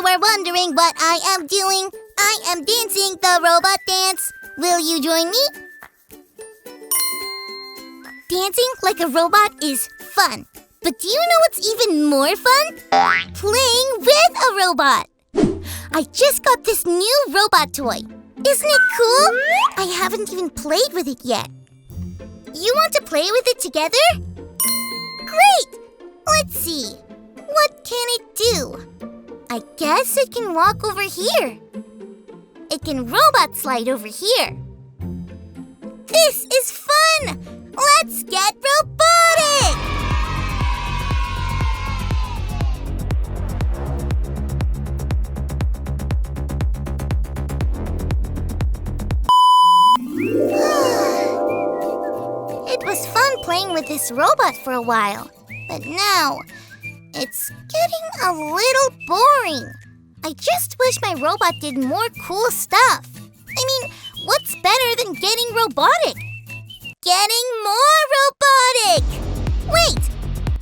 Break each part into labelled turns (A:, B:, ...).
A: are wondering what I am doing, I am dancing the robot dance. Will you join me? Dancing like a robot is fun. But do you know what's even more fun? Playing with a robot. I just got this new robot toy. Isn't it cool? I haven't even played with it yet. You want to play with it together? Great! Let's see. What can it do? I guess it can walk over here. It can robot slide over here. This is fun! Let's get robotic! It was fun playing with this robot for a while, but now it's getting a little boring. I just wish my robot did more cool stuff. I mean, what's better than getting robotic? Getting more robotic! Wait,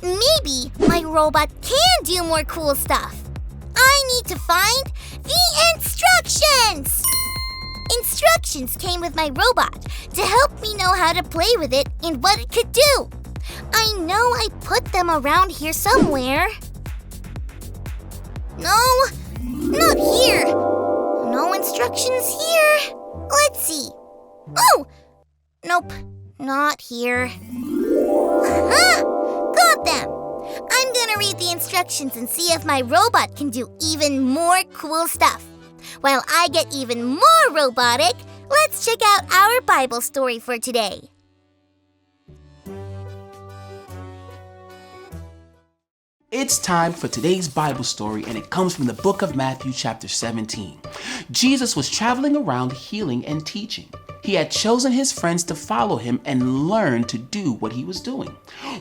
A: maybe my robot can do more cool stuff. I need to find the instructions! Instructions came with my robot to help me know how to play with it and what it could do. I know I put them around here somewhere. No, not here. No instructions here. Let's see. Oh! Nope, not here. Aha! Got them! I'm gonna read the instructions and see if my robot can do even more cool stuff. While I get even more robotic, let's check out our Bible story for today.
B: It's time for today's Bible story, and it comes from the book of Matthew chapter 17. Jesus was traveling around healing and teaching. He had chosen his friends to follow him and learn to do what he was doing.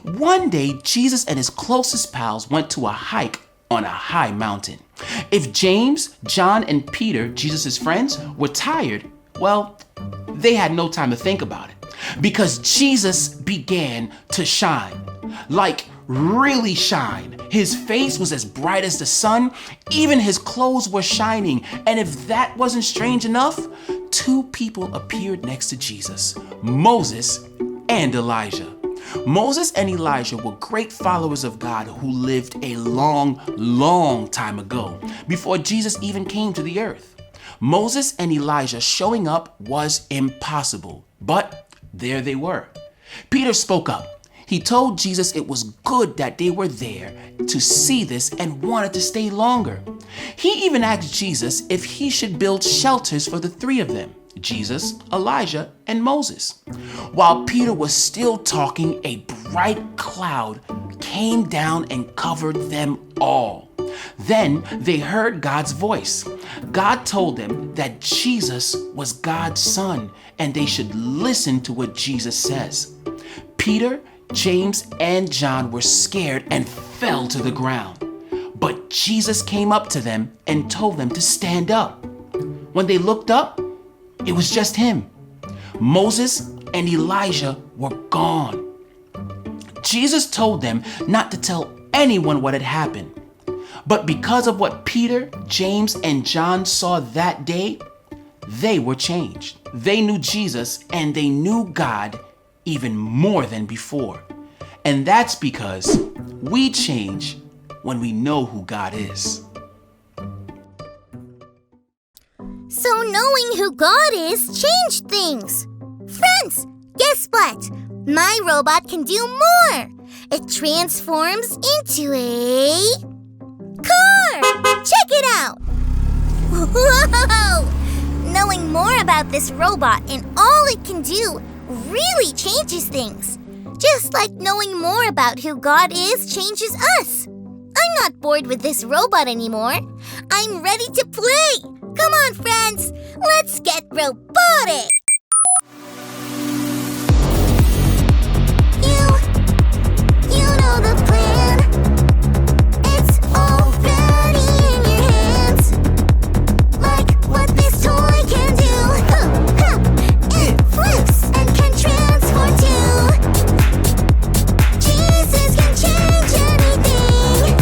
B: One day, Jesus and his closest pals went to a hike on a high mountain. If James, John, and Peter, Jesus' friends, were tired, well, they had no time to think about it, because Jesus began to shine. Like, really shine. His face was as bright as the sun. Even his clothes were shining. And if that wasn't strange enough, two people appeared next to Jesus, Moses and Elijah. Moses and Elijah were great followers of God who lived a long, long time ago, before Jesus even came to the earth. Moses and Elijah showing up was impossible, but there they were. Peter spoke up. He told Jesus it was good that they were there to see this and wanted to stay longer. He even asked Jesus if he should build shelters for the three of them, Jesus, Elijah, and Moses. While Peter was still talking, a bright cloud came down and covered them all. Then they heard God's voice. God told them that Jesus was God's son and they should listen to what Jesus says. Peter, James, and John were scared and fell to the ground. But Jesus came up to them and told them to stand up. When they looked up, it was just him. Moses and Elijah were gone. Jesus told them not to tell anyone what had happened. But because of what Peter, James, and John saw that day, they were changed. They knew Jesus and they knew God even more than before. And that's because we change when we know who God is.
A: So knowing who God is changed things. Friends, guess what? My robot can do more. It transforms into a car. Check it out. Whoa! Knowing more about this robot and all it can do really changes things. Just like knowing more about who God is changes us. I'm not bored with this robot anymore. I'm ready to play. Come on, friends. Let's get robotic. You know the plan. It's already in your hands. Like what this toy can do. It flips and can transform too. Jesus can change anything.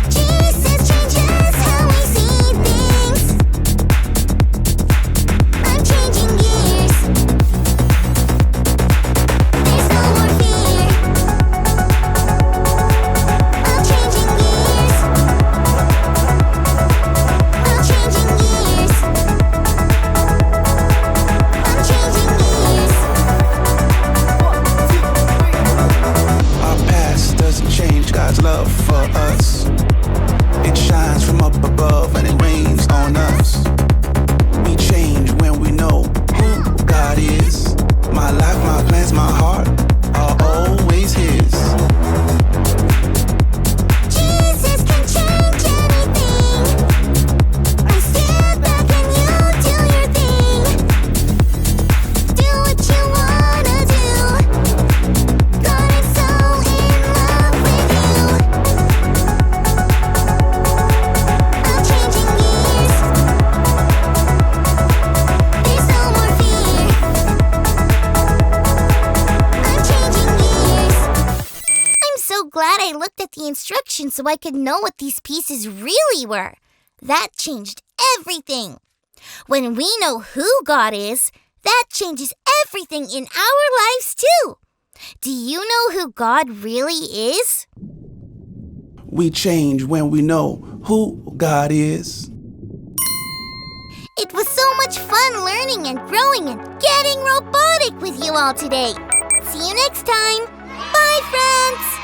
A: Jesus changes how we the instructions so I could know what these pieces really were. That changed everything. When we know who God is, that changes everything in our lives too. Do you know who God really is?
C: We change when we know who God is.
A: It was so much fun learning and growing and getting robotic with you all today. See you next time. Bye, friends!